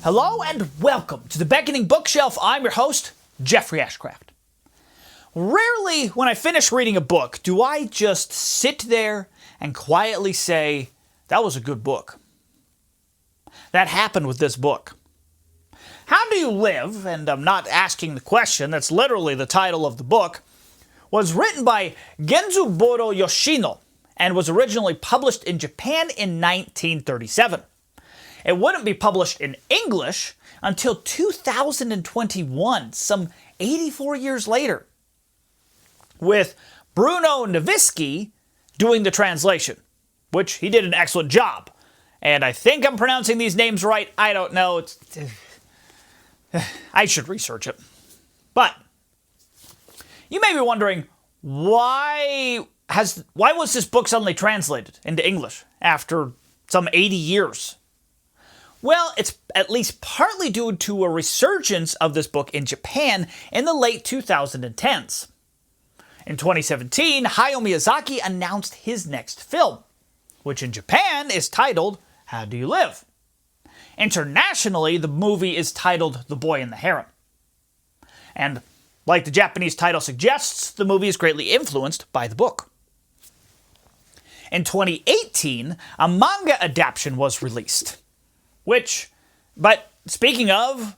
Hello and welcome to the Beckoning Bookshelf. I'm your host, Jeffrey Ashcraft. Rarely, when I finish reading a book, do I just sit there and quietly say, that was a good book. That happened with this book. How Do You Live, and I'm not asking the question, that's literally the title of the book, was written by Genzaburō Yoshino and was originally published in Japan in 1937. It wouldn't be published in English until 2021, some 84 years later, with Bruno Novisky doing the translation, which he did an excellent job. And I think I'm pronouncing these names right. I don't know. I should research it. But you may be wondering, why was this book suddenly translated into English after some 80 years? Well, it's at least partly due to a resurgence of this book in Japan in the late 2010s. In 2017, Hayao Miyazaki announced his next film, which in Japan is titled How Do You Live? Internationally, the movie is titled The Boy and the Heron. And like the Japanese title suggests, the movie is greatly influenced by the book. In 2018, a manga adaptation was released. But speaking of,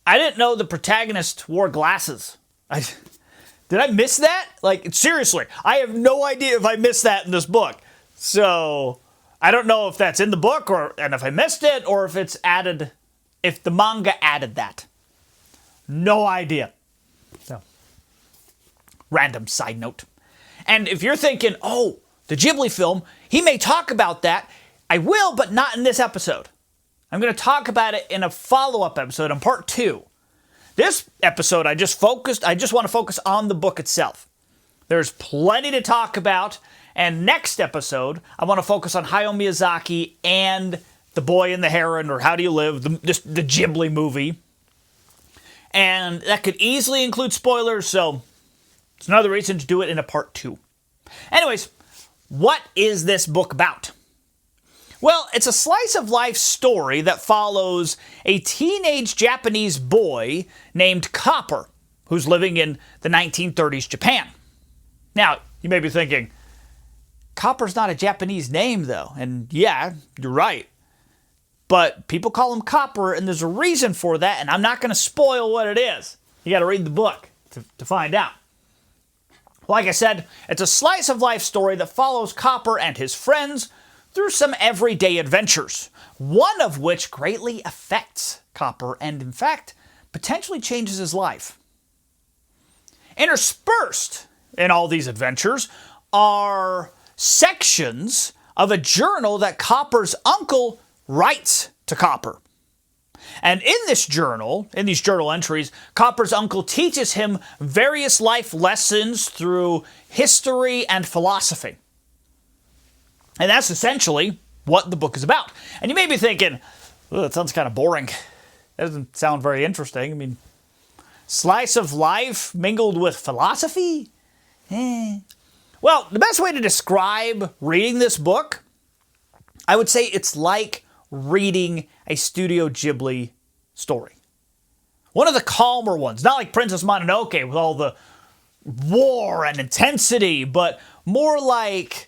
I didn't know the protagonist wore glasses. Did I miss that? Seriously, I have no idea if I missed that in this book. So, I don't know if that's in the book, and if I missed it, or if it's added, if the manga added that. No idea. So, random side note. And if you're thinking, oh, the Ghibli film, he may talk about that. I will, but not in this episode. I'm going to talk about it in a follow-up episode on part 2. This episode, I just want to focus on the book itself. There's plenty to talk about, and next episode, I want to focus on Hayao Miyazaki and The Boy and the Heron, or How Do You Live, the Ghibli movie. And that could easily include spoilers, so it's another reason to do it in a part 2. Anyways, what is this book about? Well, it's a slice-of-life story that follows a teenage Japanese boy named Copper, who's living in the 1930s Japan. Now, you may be thinking, Copper's not a Japanese name, though. And yeah, you're right. But people call him Copper, and there's a reason for that, and I'm not going to spoil what it is. You got to read the book to find out. Like I said, it's a slice-of-life story that follows Copper and his friends through some everyday adventures, one of which greatly affects Copper and, in fact, potentially changes his life. Interspersed in all these adventures are sections of a journal that Copper's uncle writes to Copper. And in these journal entries, Copper's uncle teaches him various life lessons through history and philosophy. And that's essentially what the book is about. And you may be thinking, oh, that sounds kind of boring. That doesn't sound very interesting. I mean, slice of life mingled with philosophy? Well, the best way to describe reading this book, I would say it's like reading a Studio Ghibli story. One of the calmer ones, not like Princess Mononoke with all the war and intensity, but more like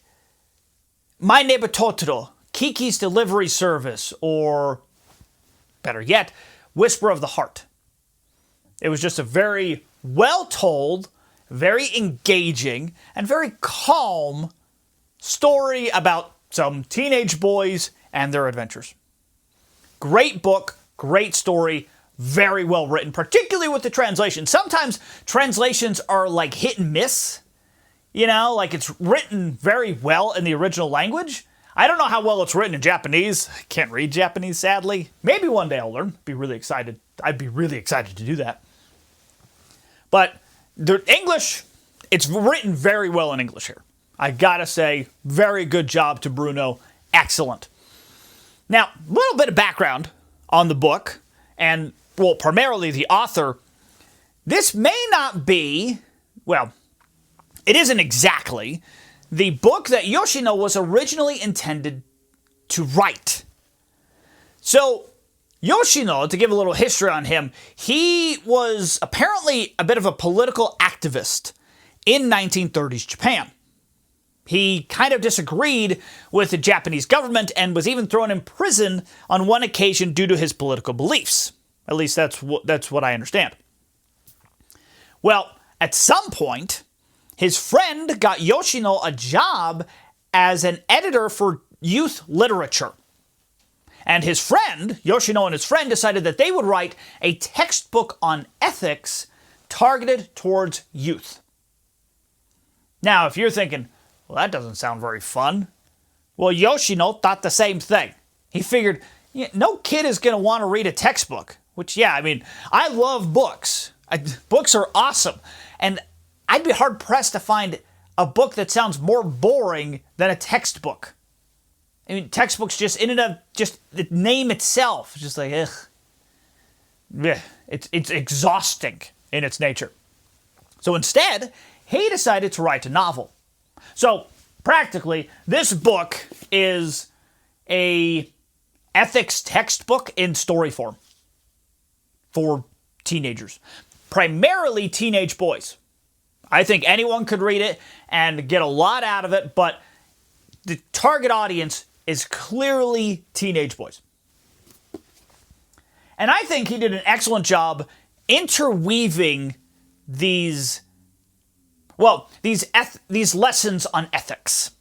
My Neighbor Totoro, Kiki's Delivery Service, or, better yet, Whisper of the Heart. It was just a very well-told, very engaging, and very calm story about some teenage boys and their adventures. Great book, great story, very well written, particularly with the translation. Sometimes translations are like hit and miss. You know, like it's written very well in the original language. I don't know how well it's written in Japanese. I can't read Japanese, sadly. Maybe one day I'll learn. I'd be really excited to do that. But the English, it's written very well in English here. I gotta say, very good job to Bruno. Excellent. Now, a little bit of background on the book, and, well, primarily the author. This may not be, well, it isn't exactly the book that Yoshino was originally intended to write. So, Yoshino, to give a little history on him, he was apparently a bit of a political activist in 1930s Japan. He kind of disagreed with the Japanese government and was even thrown in prison on one occasion due to his political beliefs. At least that's what I understand. Well, at some point, his friend got Yoshino a job as an editor for youth literature. And his friend, Yoshino and his friend, decided that they would write a textbook on ethics targeted towards youth. Now, if you're thinking, well, that doesn't sound very fun. Well, Yoshino thought the same thing. He figured, no kid is going to want to read a textbook. Which, yeah, I mean, I love books. Books are awesome. And I'd be hard-pressed to find a book that sounds more boring than a textbook. I mean, textbooks just, in and of just the name itself, just like, ugh. Yeah, it's exhausting in its nature. So instead, he decided to write a novel. So, practically, this book is a ethics textbook in story form for teenagers. Primarily teenage boys. I think anyone could read it and get a lot out of it, but the target audience is clearly teenage boys. And I think he did an excellent job interweaving these lessons on ethics.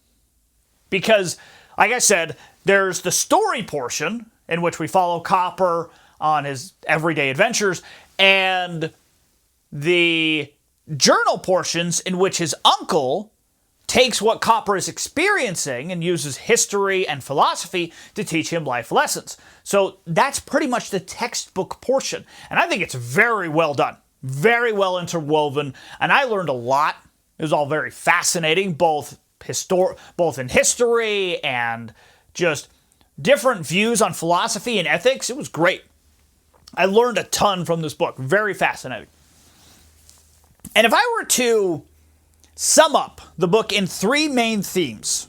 Because, like I said, there's the story portion in which we follow Copper on his everyday adventures, and the journal portions in which his uncle takes what Copper is experiencing and uses history and philosophy to teach him life lessons. So that's pretty much the textbook portion. And I think it's very well done, very well interwoven, and I learned a lot. It was all very fascinating, both in history and just different views on philosophy and ethics. It was great. I learned a ton from this book. Very fascinating. And if I were to sum up the book in three main themes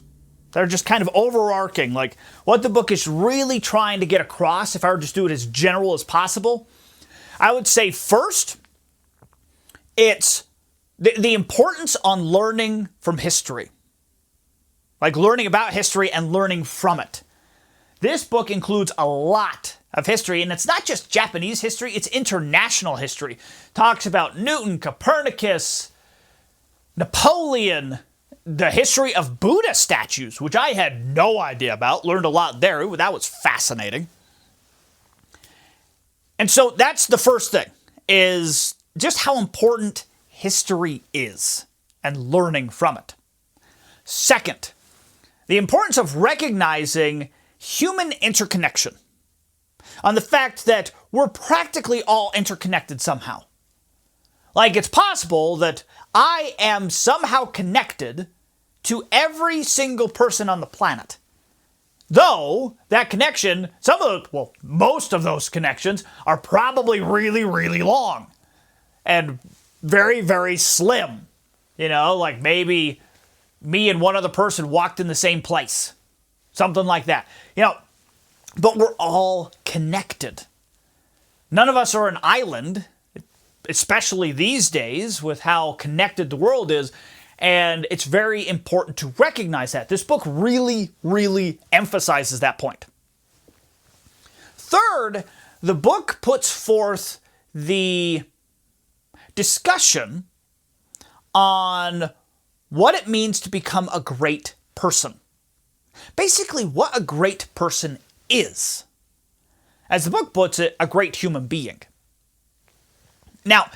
that are just kind of overarching, like what the book is really trying to get across, if I were to just do it as general as possible, I would say first, it's the importance on learning from history. Like learning about history and learning from it. This book includes a lot of history, and it's not just Japanese history, it's international history. Talks about Newton, Copernicus, Napoleon, the history of Buddha statues, which I had no idea about. Learned a lot there. That was fascinating. And so that's the first thing, is just how important history is and learning from it. Second, the importance of recognizing human interconnection, on the fact that we're practically all interconnected somehow. Like, it's possible that I am somehow connected to every single person on the planet. Though, that connection, most of those connections are probably really, really long. And very, very slim. You know, like maybe me and one other person walked in the same place. Something like that. You know, but we're all connected. None of us are an island, especially these days with how connected the world is, and it's very important to recognize that. This book really, really emphasizes that point. Third, the book puts forth the discussion on what it means to become a great person. Basically, what a great person is. As the book puts it, a great human being. Now,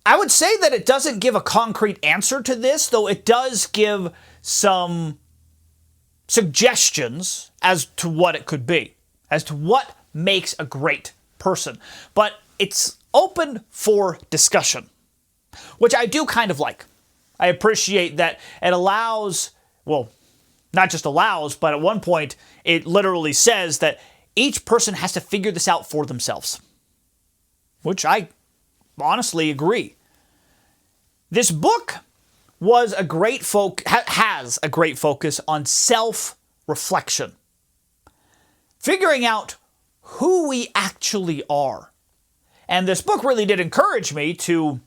I would say that it doesn't give a concrete answer to this, though it does give some suggestions as to what it could be, as to what makes a great person. But it's open for discussion, which I do kind of like. I appreciate that it allows, well, not just allows, but at one point it literally says that each person has to figure this out for themselves, which I honestly agree. This book has a great focus on self-reflection. Figuring out who we actually are. And this book really did encourage me to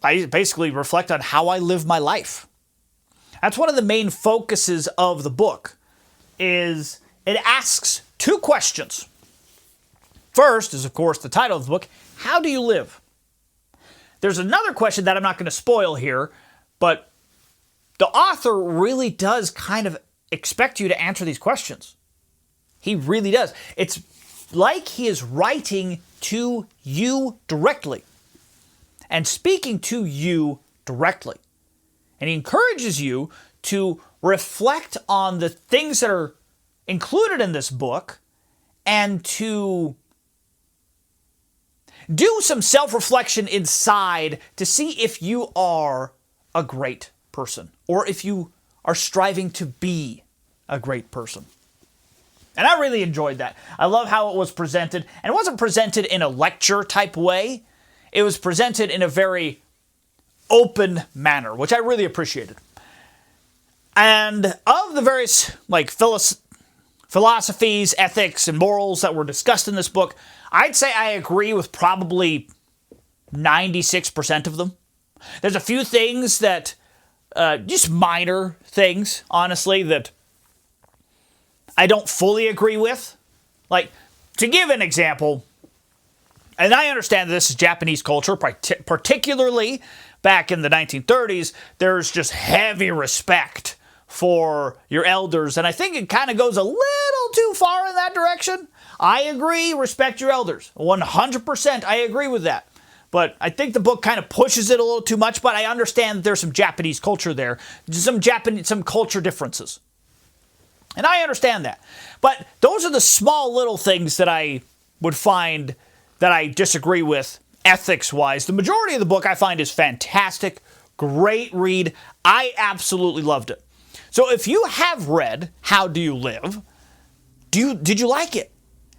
basically reflect on how I live my life. That's one of the main focuses of the book, is it asks two questions. First is, of course, the title of the book, how do you live? There's another question that I'm not going to spoil here, but the author really does kind of expect you to answer these questions. He really does. It's like he is writing to you directly and speaking to you directly. And he encourages you to reflect on the things that are included in this book and to do some self-reflection inside to see if you are a great person or if you are striving to be a great person. And I really enjoyed that. I love how it was presented. And it wasn't presented in a lecture type way. It was presented in a very open manner, which I really appreciated. And of the various philosophies, ethics, and morals that were discussed in this book, I'd say I agree with probably 96% of them. There's a few things that, just minor things, honestly, that I don't fully agree with. Like, to give an example, and I understand this is Japanese culture, particularly back in the 1930s, there's just heavy respect for your elders, and I think it kind of goes a little too far in that direction. I agree, respect your elders. 100% I agree with that. But I think the book kind of pushes it a little too much, but I understand that there's some Japanese culture there, some culture differences. And I understand that. But those are the small little things that I would find that I disagree with ethics-wise. The majority of the book I find is fantastic, great read. I absolutely loved it. So if you have read How Do You Live, did you like it?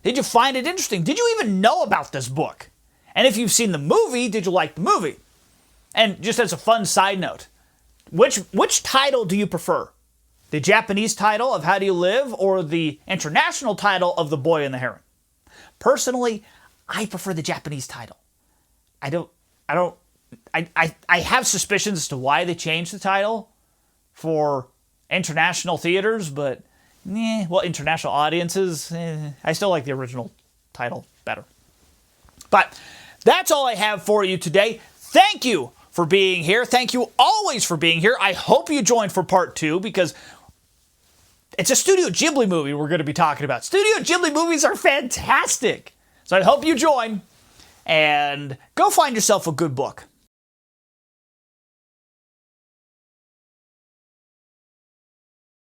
Did you find it interesting? Did you even know about this book? And if you've seen the movie, did you like the movie? And just as a fun side note, which title do you prefer? The Japanese title of How Do You Live or the international title of The Boy and the Heron? Personally, I prefer the Japanese title. I have suspicions as to why they changed the title for international theaters, but international audiences, I still like the original title better. But that's all I have for you today. Thank you for being here. Thank you always for being here. I hope you joined for part 2 because it's a Studio Ghibli movie we're going to be talking about. Studio Ghibli movies are fantastic. So I hope you join and go find yourself a good book.